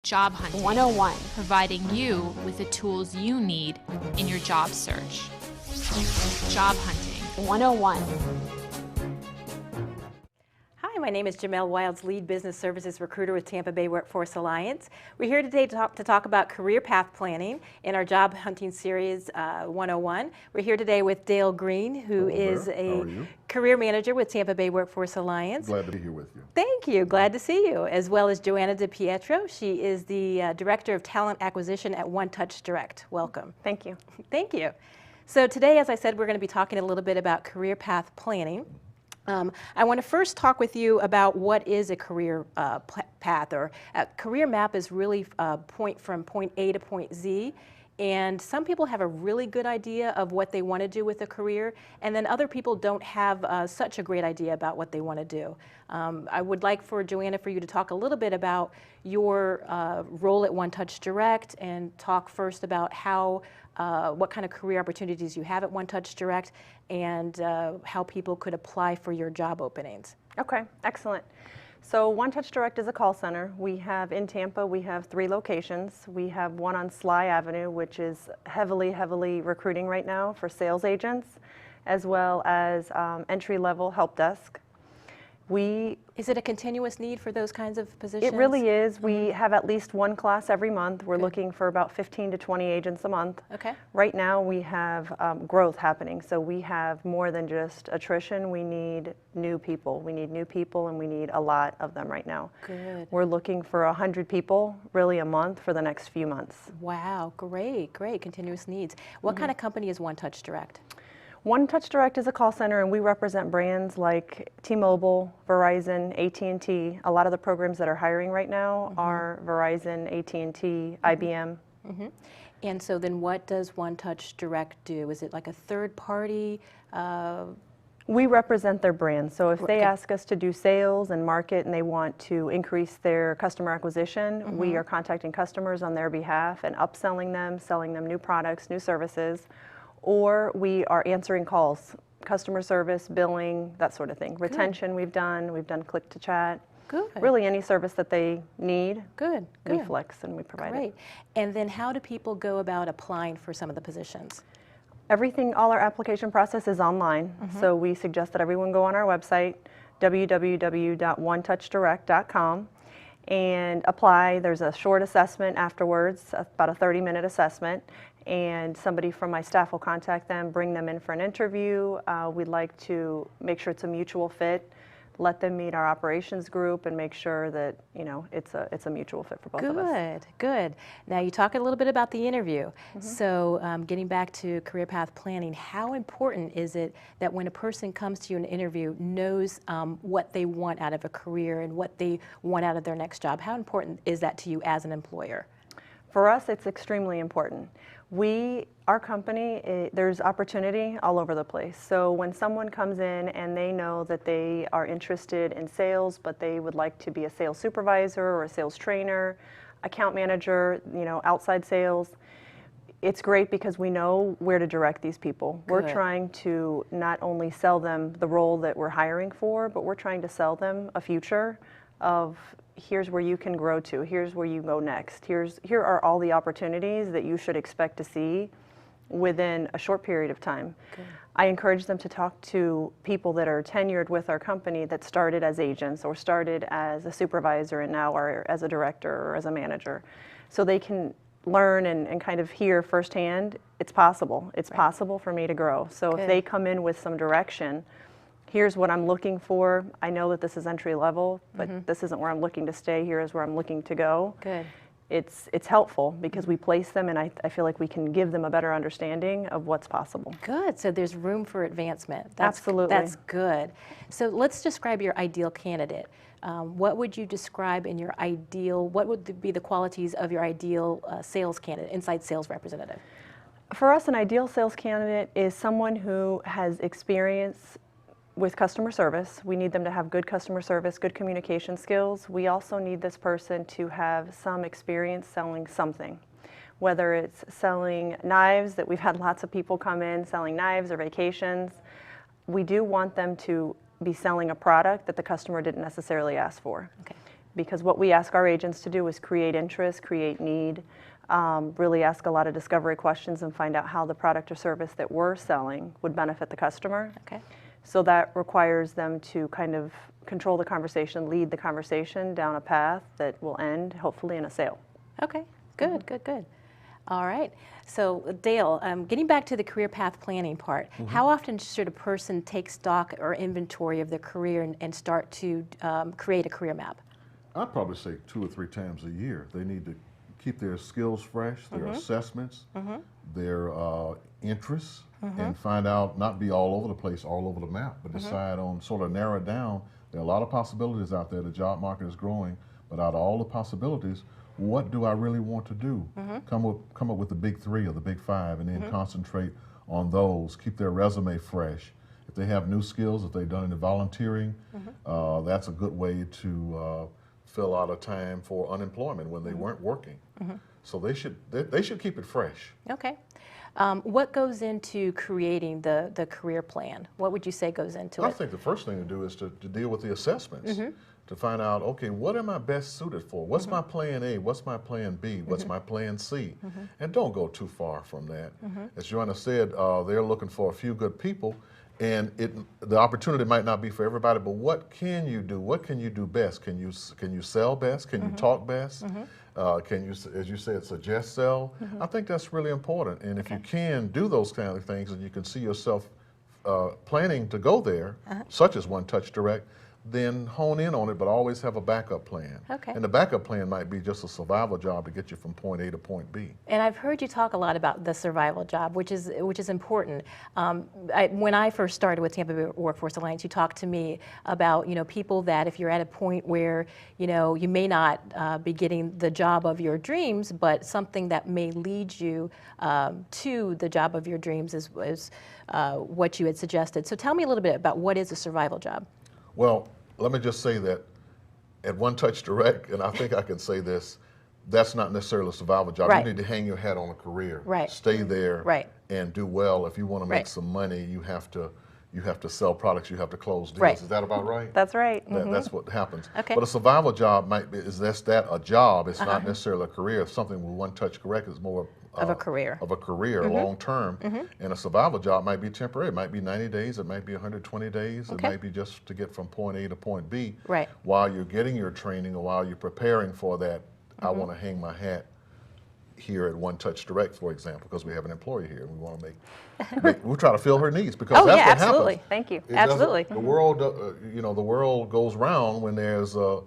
Job Hunting 101. Providing you with the tools you need in your job search. Job Hunting 101. Hi, my name is Jamel Wilds, Lead Business Services Recruiter with Tampa Bay WorkForce Alliance. We're here today to talk about career path planning in our Job Hunting Series 101. We're here today with Dale Green, who is a career manager with Tampa Bay WorkForce Alliance. Glad to be here with you. Thank you. Glad to see you. As well as Joanna DiPietro. She is the Director of Talent Acquisition at One Touch Direct. Welcome. Thank you. Thank you. So today, as I said, we're going to be talking a little bit about career path planning. I want to first talk with you about what is a career path, or a career map is really point from point A to point Z. And some people have a really good idea of what they want to do with a career, and then other people don't have such a great idea about what they want to do. I would like for Joanna, for you to talk a little bit about your role at One Touch Direct, and talk first about how what kind of career opportunities you have at One Touch Direct, and how people could apply for your job openings. Okay, excellent. So One Touch Direct is a call center. We have in Tampa, we have 3 locations. We have one on Sly Avenue, which is heavily recruiting right now for sales agents, as well as entry-level help desk. Is it a continuous need for those kinds of positions? It really is. We have at least one class every month. We're looking for about 15 to 20 agents a month. Okay. Right now we have growth happening, so we have more than just attrition. We need new people. We need new people, and we need a lot of them right now. Good. We're looking for 100 people really a month for the next few months. Wow, great, great, continuous needs. What kind of company is One Touch Direct? One Touch Direct is a call center, and we represent brands like T-Mobile, Verizon, AT&T. A lot of the programs that are hiring right now are Verizon, AT&T, IBM. And so then what does One Touch Direct do? Is it like a third party? We represent their brand. So if they ask us to do sales and market, and they want to increase their customer acquisition, we are contacting customers on their behalf and upselling them, selling them new products, new services. Or we are answering calls, customer service, billing, that sort of thing. Retention we've done click to chat. Good. Really any service that they need, Good. we flex and we provide Great. it. And then how do people go about applying for some of the positions? All our application process is online. So we suggest that everyone go on our website, www.onetouchdirect.com, and apply. There's a short assessment afterwards, about a 30-minute assessment. And somebody from my staff will contact them, bring them in for an interview. We'd like to make sure it's a mutual fit, let them meet our operations group, and make sure that it's a mutual fit for both of us. Good, good. Now you talk a little bit about the interview. So getting back to career path planning, how important is it that when a person comes to you in an interview knows what they want out of a career and what they want out of their next job? How important is that to you as an employer? For us, it's extremely important. Our company, there's opportunity all over the place. So when someone comes in and they know that they are interested in sales, but they would like to be a sales supervisor or a sales trainer, account manager, outside sales, it's great because we know where to direct these people. Good. We're trying to not only sell them the role that we're hiring for, but we're trying to sell them a future of here's where you can grow to, here's where you go next, here are all the opportunities that you should expect to see within a short period of time. Good. I encourage them to talk to people that are tenured with our company that started as agents or started as a supervisor and now are as a director or as a manager, so they can learn and kind of hear firsthand it's possible. It's possible for me to grow. So if they come in with some direction, here's what I'm looking for. I know that this is entry level, but this isn't where I'm looking to stay. Here is where I'm looking to go. Good. It's helpful because we place them, and I feel like we can give them a better understanding of what's possible. Good. So there's room for advancement. Absolutely. That's good. So let's describe your ideal candidate. What would you describe in your ideal, what would be the qualities of your ideal sales candidate, inside sales representative? For us, an ideal sales candidate is someone who has experience with customer service. We need them to have good customer service, good communication skills. We also need this person to have some experience selling something, whether it's selling knives, that we've had lots of people come in selling knives, or vacations. We do want them to be selling a product that the customer didn't necessarily ask for. Okay. because what we ask our agents to do is create interest, create need, really ask a lot of discovery questions and find out how the product or service that we're selling would benefit the customer. Okay. So that requires them to kind of control the conversation, lead the conversation down a path that will end hopefully in a sale. Okay, good, good, good. All right. So Dale, getting back to the career path planning part, how often should a person take stock or inventory of their career and start to create a career map? I'd probably say 2 or 3 times a year. They need to keep their skills fresh, their assessments, their interests, and find out, not be all over the place, all over the map, but decide on, sort of narrow it down. There are a lot of possibilities out there. The job market is growing, but out of all the possibilities, what do I really want to do? Come up with the big 3 or the big 5, and then concentrate on those. Keep their resume fresh. If they have new skills, if they've done any volunteering, that's a good way to fill out a time for unemployment when they weren't working. So they should keep it fresh. Okay. What goes into creating the career plan? What would you say goes into it? I think the first thing to do is to deal with the assessments, to find out, okay, what am I best suited for? What's my plan A? What's my plan B? What's my plan C? And don't go too far from that. As Joanna said, they're looking for a few good people, and the opportunity might not be for everybody, but what can you do? What can you do best? Can you sell best? Can you talk best? Can you, as you said, suggest sell? I think that's really important. And if you can do those kind of things and you can see yourself planning to go there, such as One Touch Direct, then hone in on it, but always have a backup plan. Okay. And the backup plan might be just a survival job to get you from point A to point B. And I've heard you talk a lot about the survival job, which is important. When I first started with Tampa Bay WorkForce Alliance, you talked to me about, people that if you're at a point where, you may not be getting the job of your dreams, but something that may lead you to the job of your dreams is what you had suggested. So tell me a little bit about what is a survival job. Well, let me just say that at One Touch Direct, and I think I can say this, that's not necessarily a survival job. Right. You need to hang your hat on a career. Right. Stay there Right. and do well. If you want to make Right. some money, you have to sell products, you have to close deals. Right. Is that about right? That's right. That's what happens. Okay. But a survival job might be, is that a job? It's not necessarily a career. Something with One Touch Direct is more Of a career. Of a career, long term. And a survival job might be temporary. It might be 90 days, it might be 120 days, Okay. it might be just to get from point A to point B. Right. While you're getting your training or while you're preparing for that, I want to hang my hat here at One Touch Direct, for example, because we have an employee here and we want to we try to fill her needs, because Oh, that's yeah, what absolutely. happens. Thank you. It doesn't- Absolutely. The world, the world goes round when there's a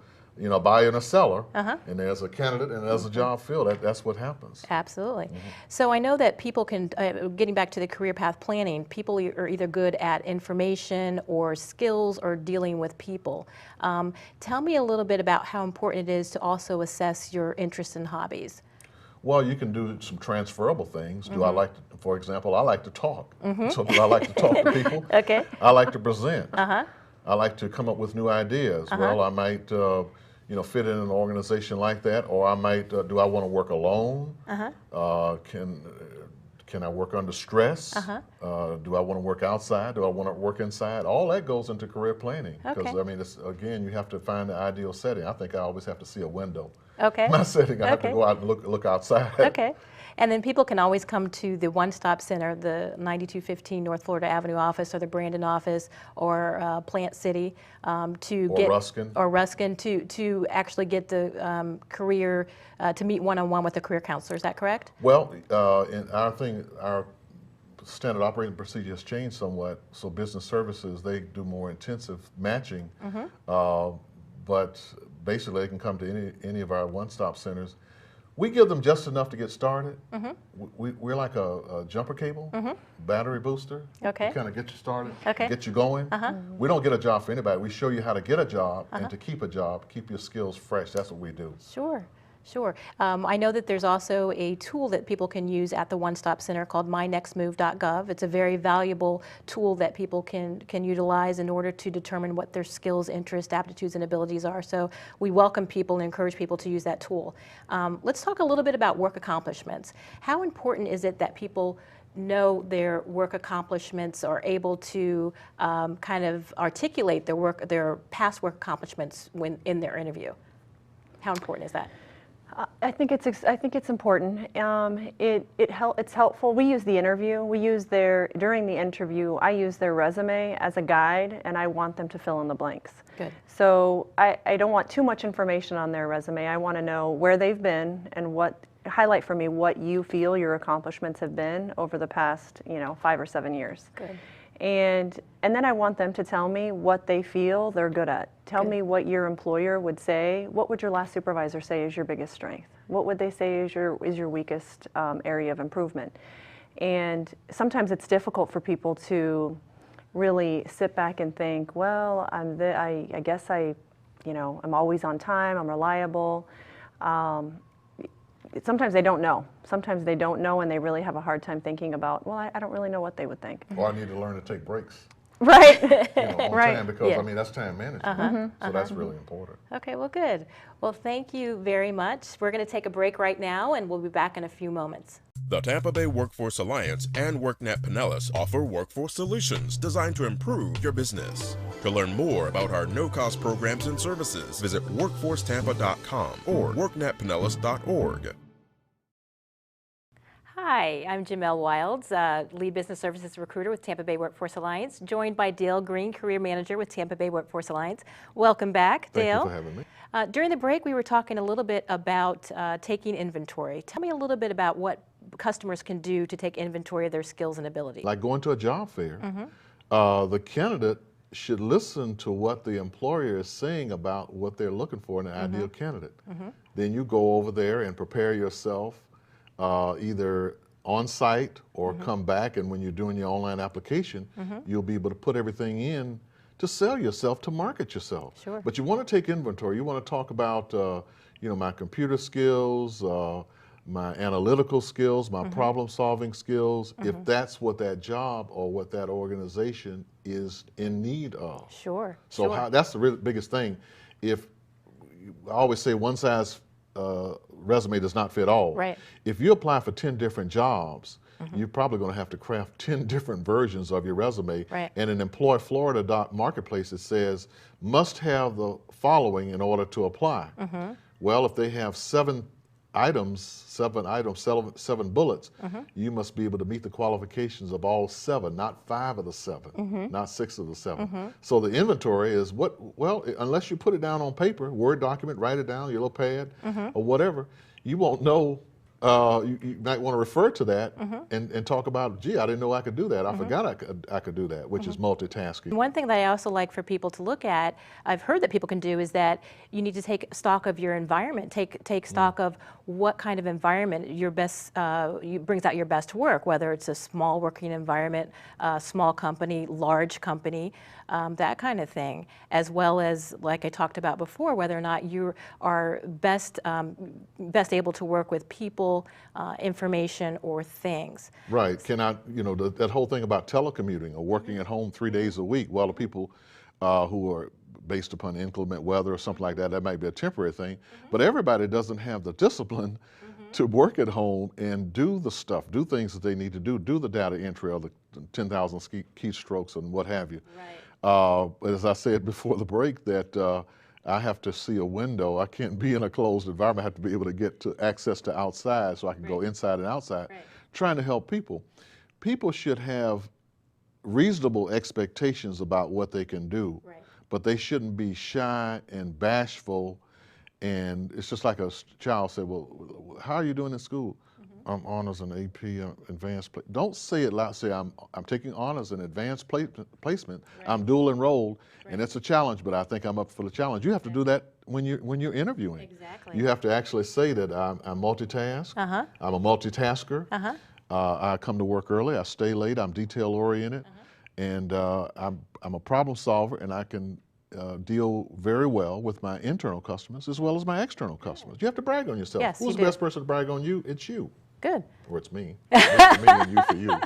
buyer and a seller, and there's a candidate and there's a job filled. That's what happens. Absolutely. So I know that people can, getting back to the career path planning, people are either good at information or skills or dealing with people. Tell me a little bit about how important it is to also assess your interests and hobbies. Well, you can do some transferable things. Do I like to, for example, I like to talk. So do I like to talk to people? Okay. I like to present. I like to come up with new ideas. Well, I might, fit in an organization like that, or I might, do I want to work alone? Can I work under stress? Do I want to work outside? Do I want to work inside? All that goes into career planning. Because, Okay. I mean, again, you have to find the ideal setting. I think I always have to see a window. Okay. My setting, I have to Okay. go out and look outside. Okay. And then people can always come to the One Stop Center, the 9215 North Florida Avenue office, or the Brandon office, or Plant City, to Or get Ruskin. or Ruskin to actually get the career to meet one-on-one with a career counselor. Is that correct? Well, in our standard operating procedure has changed somewhat. So business services, they do more intensive matching, but basically they can come to any of our one-stop centers. We give them just enough to get started. We're like a jumper cable, battery booster. Okay. We kind of get you started, Okay. get you going. We don't get a job for anybody. We show you how to get a job and to keep a job, keep your skills fresh. That's what we do. Sure. Sure. I know that there's also a tool that people can use at the One Stop Center called mynextmove.gov. It's a very valuable tool that people can utilize in order to determine what their skills, interests, aptitudes, and abilities are. So we welcome people and encourage people to use that tool. Let's talk a little bit about work accomplishments. How important is it that people know their work accomplishments, are able to kind of articulate their past work accomplishments when in their interview? How important is that? I think it's important. It's helpful. We use the interview. During the interview, I use their resume as a guide, and I want them to fill in the blanks. Good. So I don't want too much information on their resume. I want to know where they've been and highlight for me what you feel your accomplishments have been over the past 5 or 7 years. Good. And then I want them to tell me what they feel they're good at. Tell me what your employer would say. What would your last supervisor say is your biggest strength? What would they say is your weakest area of improvement? And sometimes it's difficult for people to really sit back and think, well, I guess I'm always on time, I'm reliable. Sometimes they don't know. Sometimes they don't know, and they really have a hard time thinking about, well, I don't really know what they would think. Or I need to learn to take breaks. Right. On Right. time, because that's time management. So that's really important. Okay, well, good. Well, thank you very much. We're going to take a break right now, and we'll be back in a few moments. The Tampa Bay WorkForce Alliance and WorkNet Pinellas offer workforce solutions designed to improve your business. To learn more about our no-cost programs and services, visit workforcetampa.com or worknetpinellas.org. Hi, I'm Jamel Wilds, Lead Business Services Recruiter with Tampa Bay WorkForce Alliance, joined by Dale Green, Career Manager with Tampa Bay WorkForce Alliance. Welcome back, Dale. Thank you for having me. During the break, we were talking a little bit about taking inventory. Tell me a little bit about what customers can do to take inventory of their skills and abilities. Like going to a job fair, the candidate should listen to what the employer is saying about what they're looking for in an ideal candidate. Then you go over there and prepare yourself either on site or come back, and when you're doing your online application, you'll be able to put everything in to sell yourself, to market yourself. Sure. But you want to take inventory. You want to talk about my computer skills, my analytical skills, my problem solving skills, if that's what that job or what that organization is in need of. Sure. So that's the really biggest thing. I always say one size resume does not fit all. Right. If you apply for 10 different jobs, you're probably going to have to craft 10 different versions of your resume. Right. And in Employ Marketplace, it says must have the following in order to apply. Well, if they have 7 bullets, you must be able to meet the qualifications of all 7, not 5 of the 7, not 6 of the 7. So the inventory is unless you put it down on paper, Word document, write it down, your little pad, or whatever, you won't know. You might want to refer to that and talk about, gee, I didn't know I could do that. I forgot I could do that, which is multitasking. One thing that I also like for people to look at, I've heard that people can do, is that you need to take stock of your environment, take stock of what kind of environment brings out your best work, whether it's a small working environment, small company, large company, that kind of thing, as well as, like I talked about before, whether or not you are best able to work with people, information, or things. Right. That whole thing about telecommuting or working at home 3 days a week, well, the people who are based upon inclement weather or something like that, that might be a temporary thing, but everybody doesn't have the discipline to work at home and do things that they need to do the data entry or the 10,000 keystrokes and what have you. Right. As I said before the break, that I have to see a window. I can't be in a closed environment. I have to be able to get access to outside so I can go inside and outside. Right. Trying to help people. People should have reasonable expectations about what they can do, but they shouldn't be shy and bashful. And it's just like a child said, well, how are you doing in school? I'm honors and AP advanced. Don't say it loud. Say I'm taking honors and advanced placement. I'm dual enrolled, and it's a challenge, but I think I'm up for the challenge. You have to do that when you're interviewing. Exactly. You have to actually say that I'm multitask. I'm a multitasker. I come to work early. I stay late. I'm detail oriented, and I'm a problem solver, and I can deal very well with my internal customers as well as my external customers. You have to brag on yourself. Yes, Who's the best person to brag on you? It's you. Good. Or it's me. It's me and you for you.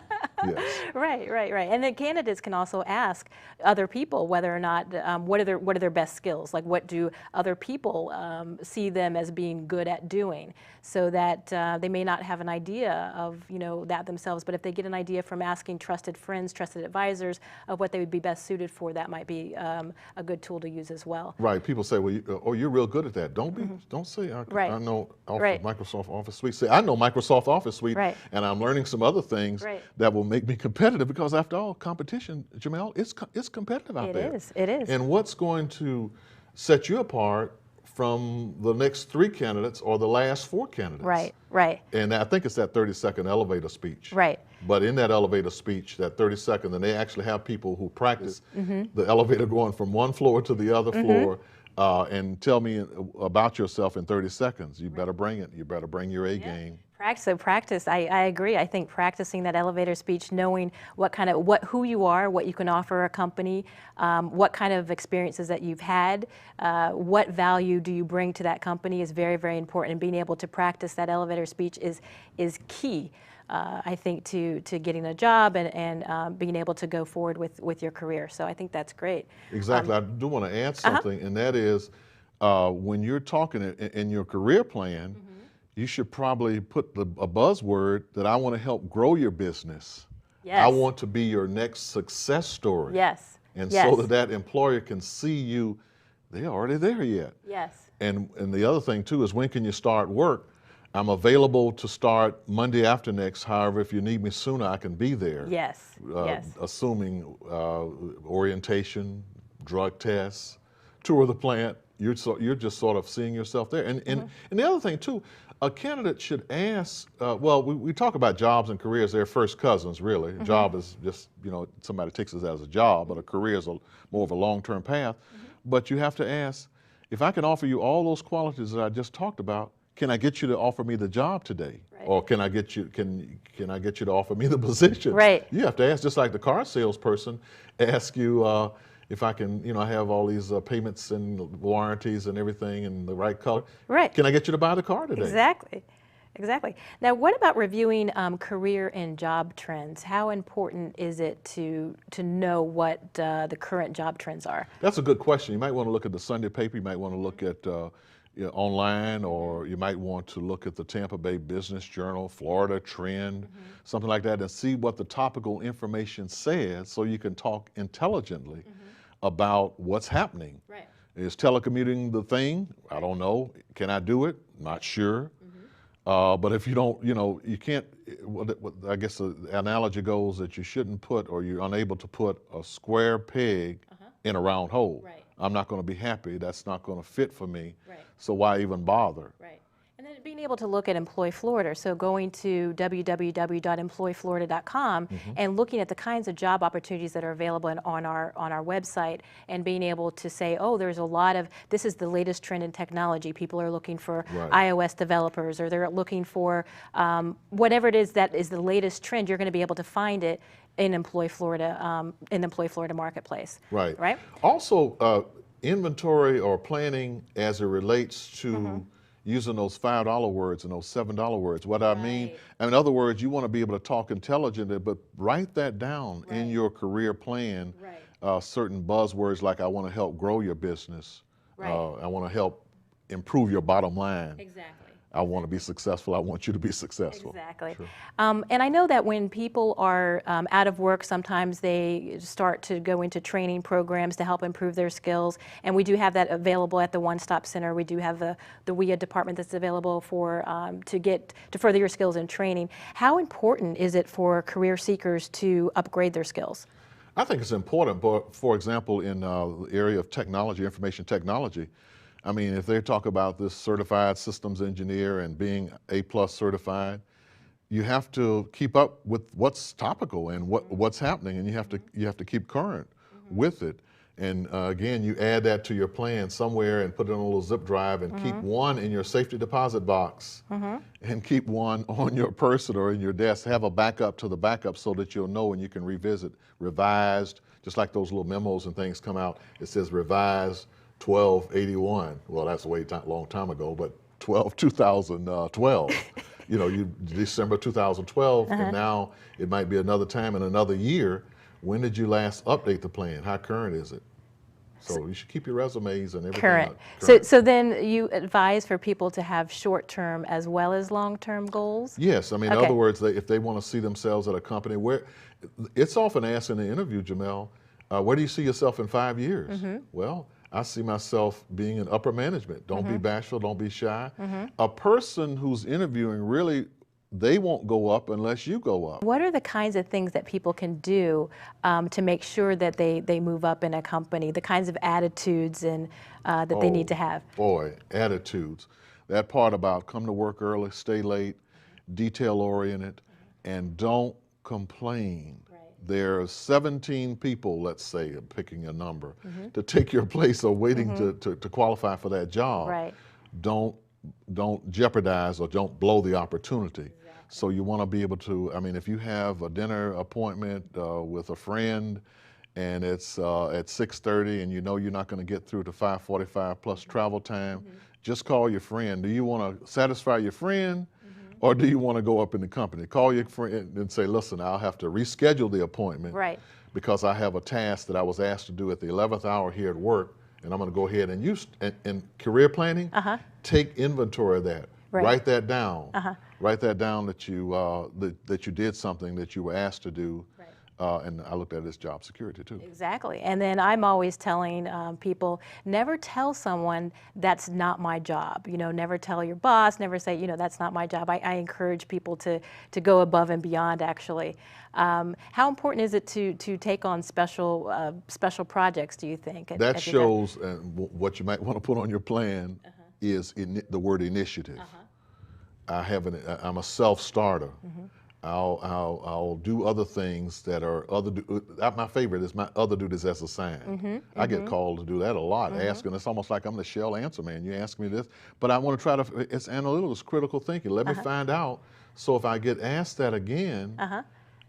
Yes. Right, right, right. And then candidates can also ask other people whether or not what are their best skills, like what do other people see them as being good at doing, so that they may not have an idea of that themselves, but if they get an idea from asking trusted friends, trusted advisors of what they would be best suited for, that might be a good tool to use as well. Right. People say, well, you're real good at that. Don't say I know Microsoft Office Suite. Say I know Microsoft Office Suite, and I'm learning some other things that will make me competitive, because after all, competition, Jamel, it's competitive out there. It is. And what's going to set you apart from the next 3 candidates or the last 4 candidates? Right, right. And I think it's that 30-second elevator speech. Right. But in that elevator speech, that 30-second, and they actually have people who practice the elevator going from one floor to the other floor, and tell me about yourself in 30 seconds. You better bring it. You better bring your A game. Practice. I agree. I think practicing that elevator speech, knowing who you are, what you can offer a company, what kind of experiences that you've had, what value do you bring to that company is very, very important. And being able to practice that elevator speech is key. I think to getting a job and being able to go forward with your career. So I think that's great. Exactly. I do want to add something, and that is when you're talking in your career plan, you should probably put a buzzword that I want to help grow your business. Yes. I want to be your next success story. Yes. And yes. so that employer can see you, they're already there yet. Yes. And the other thing too is, when can you start work? I'm available to start Monday after next. However, if you need me sooner, I can be there. Yes. Assuming orientation, drug tests, tour of the plant, you're just sort of seeing yourself there. And the other thing too, a candidate should ask, well, we talk about jobs and careers, they're first cousins, really. A job is just, somebody takes it as a job, but a career is more of a long-term path. But you have to ask, if I can offer you all those qualities that I just talked about, can I get you to offer me the job today? Right. Or can I get you to offer me the position? Right. You have to ask, just like the car salesperson ask you if I can, I have all these payments and warranties and everything in the right color. Right. Can I get you to buy the car today? Exactly. Now, what about reviewing career and job trends? How important is it to know what the current job trends are? That's a good question. You might want to look at the Sunday paper. You might want to look at online, or you might want to look at the Tampa Bay Business Journal, Florida Trend, something like that, and see what the topical information says, so you can talk intelligently about what's happening. Right. Is telecommuting the thing? I don't know. Can I do it? Not sure. But if you don't, you can't, I guess the analogy goes that you shouldn't put, or you're unable to put, a square peg in a round hole. Right. I'm not going to be happy. That's not going to fit for me. Right. So why even bother? Right. And then being able to look at Employ Florida, so going to www.employflorida.com and looking at the kinds of job opportunities that are available on our website, and being able to say, oh, there's a lot of, this is the latest trend in technology. People are looking for iOS developers, or they're looking for whatever it is that is the latest trend. You're going to be able to find it in Employ Florida, in the Employ Florida marketplace. Right. Right. Also, inventory or planning as it relates to using those $5 words and those $7 words. What I mean, in other words, you want to be able to talk intelligently, but write that down in your career plan. Certain buzzwords like, I want to help grow your business. I want to help improve your bottom line. Exactly. I want to be successful. I want you to be successful. Exactly. Sure. And I know that when people are out of work, sometimes they start to go into training programs to help improve their skills. And we do have that available at the One Stop Center. We do have the WIA department that's available for to further your skills in training. How important is it for career seekers to upgrade their skills? I think it's important, but for example, in the area of technology, information technology, I mean, if they talk about this certified systems engineer and being A+ certified, you have to keep up with what's topical and what's happening, and you have to keep current with it. And again, you add that to your plan somewhere and put it on a little zip drive, and keep one in your safety deposit box, and keep one on your person or in your desk. Have a backup to the backup so that you'll know, and you can revisit, revised, just like those little memos and things come out. It says revised 12/81. Well, that's a long time ago, but 2012. you know, December 2012, and now it might be another time in another year. When did you last update the plan? How current is it? So you should keep your resumes and everything Current. up current. So then you advise for people to have short-term as well as long-term goals? Yes, I mean, in other words, if they want to see themselves at a company where, it's often asked in the interview, Jamel, where do you see yourself in 5 years? Well, I see myself being in upper management. Don't be bashful, don't be shy. A person who's interviewing really, they won't go up unless you go up. What are the kinds of things that people can do to make sure that they move up in a company, the kinds of attitudes and that they need to have? Boy, attitudes. That part about come to work early, stay late, detail-oriented, and don't complain. There are 17 people, let's say, I'm picking a number, to take your place or waiting to qualify for that job. Right. Don't jeopardize or don't blow the opportunity. So you want to be able to, I mean, if you have a dinner appointment with a friend and it's at 6:30 and you know you're not going to get through to 5:45 plus travel time, just call your friend. Do you want to satisfy your friend or do you want to go up in the company? Call your friend and say, listen, I'll have to reschedule the appointment because I have a task that I was asked to do at the 11th hour here at work, and I'm going to go ahead and use, in career planning, take inventory of that. Write that down. Write that down that you did something that you were asked to do. And I looked at it as job security too. Exactly. And then I'm always telling people, never tell someone that's not my job. You know, never tell your boss, never say, you know, that's not my job. I encourage people to go above and beyond, actually. How important is it to take on special projects, do you think? That shows, what you might want to put on your plan is the word initiative. I'm a self-starter. I'll do other things that are my favorite is my other duties as assigned. I get called to do that a lot, asking. It's almost like I'm the shell answer man. You ask me this, but I want to try to. It's analytical, it's critical thinking. Let me find out. So if I get asked that again,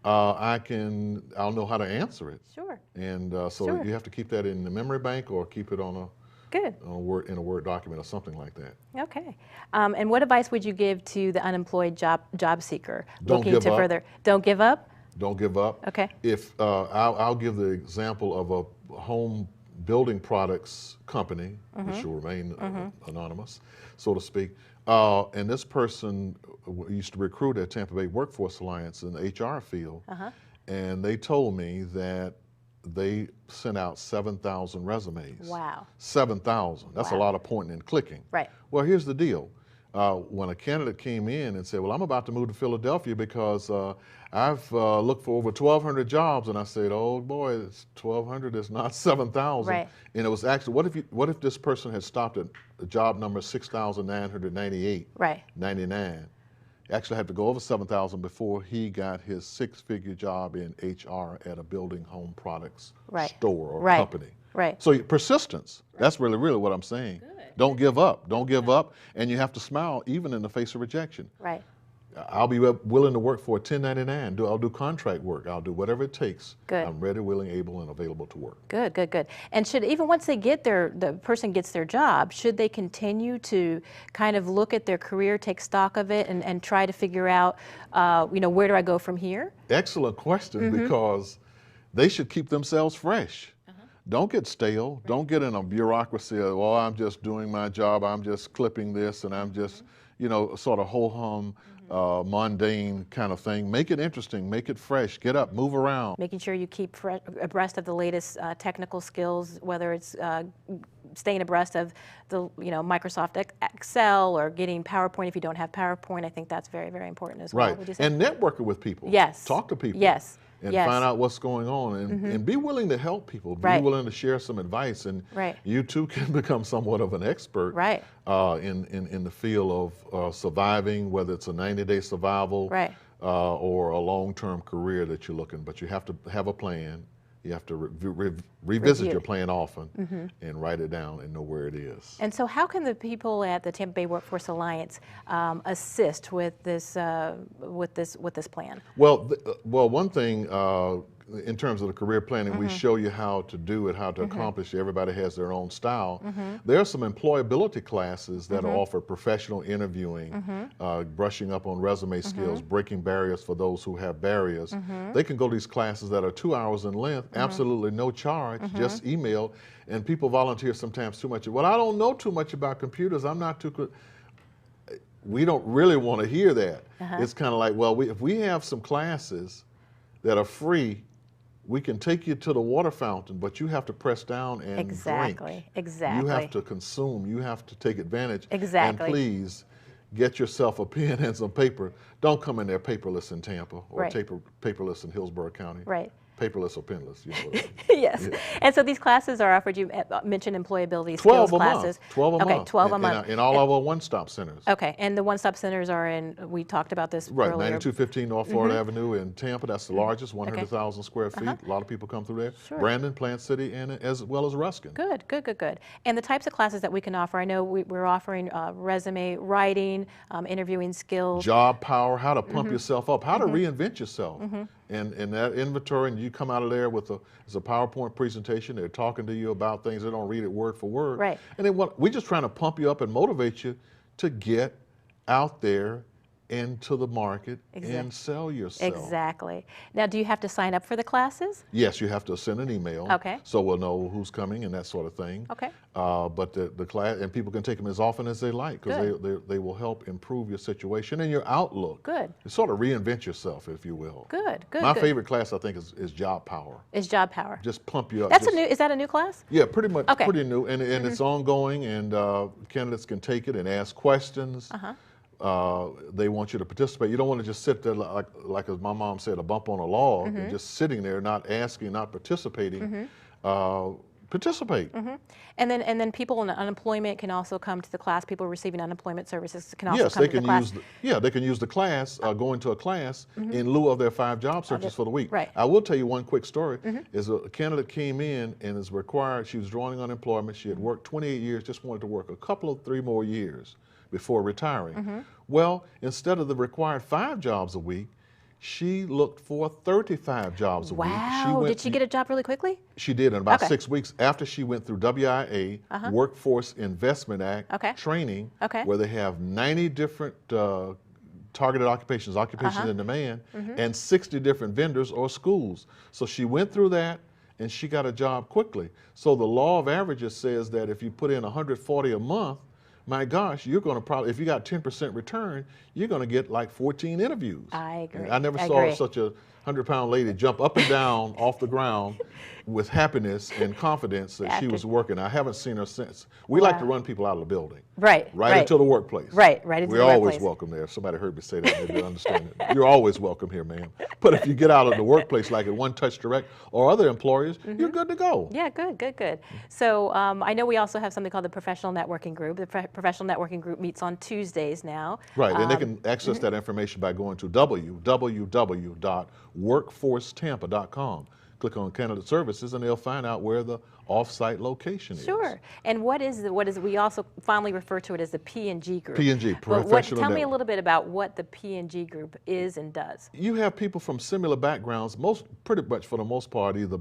I'll know how to answer it. Sure. And so you have to keep that in the memory bank or keep it on a. Good. In a Word document or something like that. Okay. And what advice would you give to the unemployed job seeker looking give to up. further? Don't give up? Don't give up. Okay. If I'll give the example of a home building products company, which will remain anonymous, so to speak. And this person used to recruit at Tampa Bay WorkForce Alliance in the HR field. And they told me that they sent out 7,000 resumes. Wow. 7,000. That's a lot of pointing and clicking. Right. Well, here's the deal. When a candidate came in and said, well, I'm about to move to Philadelphia because I've looked for over 1,200 jobs, and I said, oh boy, it's 1,200 is not 7,000. Right. And it was actually, what if this person had stopped at job number 6,998, Right. 99? Actually had to go over 7,000 before he got his six-figure job in HR at a building home products store or company. Right. So persistence, that's really what I'm saying. Good. Don't give up. Don't give up. And you have to smile even in the face of rejection. Right. I'll be willing to work for a 1099. I'll do contract work. I'll do whatever it takes. Good. I'm ready, willing, able, and available to work. Good, good, good. And should, even once they get the person gets their job, should they continue to kind of look at their career, take stock of it, and try to figure out, you know, where do I go from here? Excellent question, because they should keep themselves fresh. Don't get stale. Right. Don't get in a bureaucracy of, well, I'm just doing my job, I'm just clipping this, and I'm just, you know, sort of ho-hum, mundane kind of thing. Make it interesting, make it fresh, get up, move around. Making sure you keep abreast of the latest technical skills, whether it's staying abreast of the, you know, Microsoft Excel or getting PowerPoint if you don't have PowerPoint. I think that's very, very important as well. Right, and networking with people. Yes. Talk to people. Yes. And find out what's going on, and be willing to help people. Be willing to share some advice, and you too can become somewhat of an expert in the field of surviving, whether it's a 90-day survival or a long-term career that you're looking. But you have to have a plan. You have to revisit your plan often and write it down and know where it is. And so how can the people at the Tampa Bay WorkForce Alliance assist with this plan? Well, one thing, in terms of the career planning, we show you how to do it, how to accomplish it. Everybody has their own style. There are some employability classes that offer professional interviewing, brushing up on resume skills, breaking barriers for those who have barriers. They can go to these classes that are 2 hours in length, absolutely no charge, just email, and people volunteer sometimes too much. Well, I don't know too much about computers, I'm not too good. We don't really want to hear that. It's kind of like, well, if we have some classes that are free, we can take you to the water fountain, but you have to press down and drink. Exactly. You have to consume. You have to take advantage. Exactly. And please get yourself a pen and some paper. Don't come in there paperless in Tampa or paperless in Hillsborough County. Right. Paperless or penless. You know Yes. Yeah. And so these classes are offered, you mentioned employability 12 skills a classes. month. 12 a month. Okay, 12 a month. In all of our one-stop centers. Okay, and the one-stop centers are in, we talked about this Right, earlier. 9215 North Florida Avenue in Tampa. That's the largest, 100,000 square feet. A lot of people come through there. Sure. Brandon, Plant City, and as well as Ruskin. Good, good, good, good. And the types of classes that we can offer, I know we're offering resume writing, interviewing skills. Job power, how to pump yourself up, how to reinvent yourself. And that inventory, and you come out of there with it's a PowerPoint presentation. They're talking to you about things. They don't read it word for word. Right. And we're just trying to pump you up and motivate you to get out there into the market and sell yourself. Exactly. Now, do you have to sign up for the classes? Yes, you have to send an email. Okay. So we'll know who's coming and that sort of thing. Okay. But the class, and people can take them as often as they like, because they will help improve your situation and your outlook. Good. Sort of reinvent yourself, if you will. Good, good, My good. favorite class, I think, is Job Power. Is Job Power. Just pump you up. That's is that a new class? Yeah, pretty much, Okay. pretty new, and it's ongoing, and candidates can take it and ask questions. They want you to participate. You don't want to just sit there like as my mom said, a bump on a log, and just sitting there, not asking, not participating. Participate. And then people in unemployment can also come to the class. People receiving unemployment services can also come to the class. They can use the class, go into a class in lieu of their 5 job searches for the week. Right. I will tell you one quick story. Is a candidate came in and is required, she was drawing unemployment. She had worked 28 years, just wanted to work a couple of 3 more years before retiring. Well, instead of the required 5 jobs a week, she looked for 35 jobs a week. Wow, did she get a job really quickly? She did in about 6 weeks after she went through WIA, Workforce Investment Act training, where they have 90 different targeted occupations in demand, and 60 different vendors or schools. So she went through that, and she got a job quickly. So the law of averages says that if you put in 140 a month, my gosh, you're going to probably, if you got 10% return, you're going to get like 14 interviews. I agree. And I never saw such a 100-pound lady jump up and down off the ground with happiness and confidence that she was working. I haven't seen her since. We like to run people out of the building. Right. Into the workplace. Right into the workplace. We're always welcome there. If somebody heard me say that, maybe they'll understand it. You're always welcome here, ma'am. But if you get out of the workplace like at One Touch Direct or other employers, you're good to go. Yeah, good. So I know we also have something called the Professional Networking Group. The Professional Networking Group meets on Tuesdays now. Right, and they can access that information by going to www.workforcetampa.com. Click on Candidate Services, and they'll find out where the off-site location is. Sure. And what is we also finally refer to it as the P&G Group. P&G, Professional Tell me a Network. little bit about what the P&G Group is and does. You have people from similar backgrounds, pretty much for the most part, either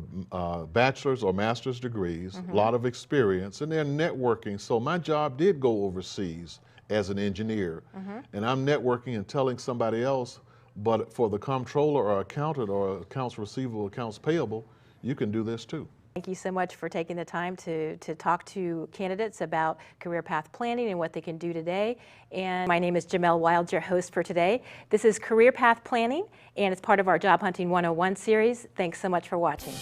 bachelor's or master's degrees, a lot of experience, and they're networking. So my job did go overseas as an engineer, and I'm networking and telling somebody else, but for the comptroller or accountant or accounts receivable, accounts payable, you can do this too. Thank you so much for taking the time to talk to candidates about career path planning and what they can do today. And my name is Jamel Wild, your host for today. This is Career Path Planning, and it's part of our Job Hunting 101 series. Thanks so much for watching.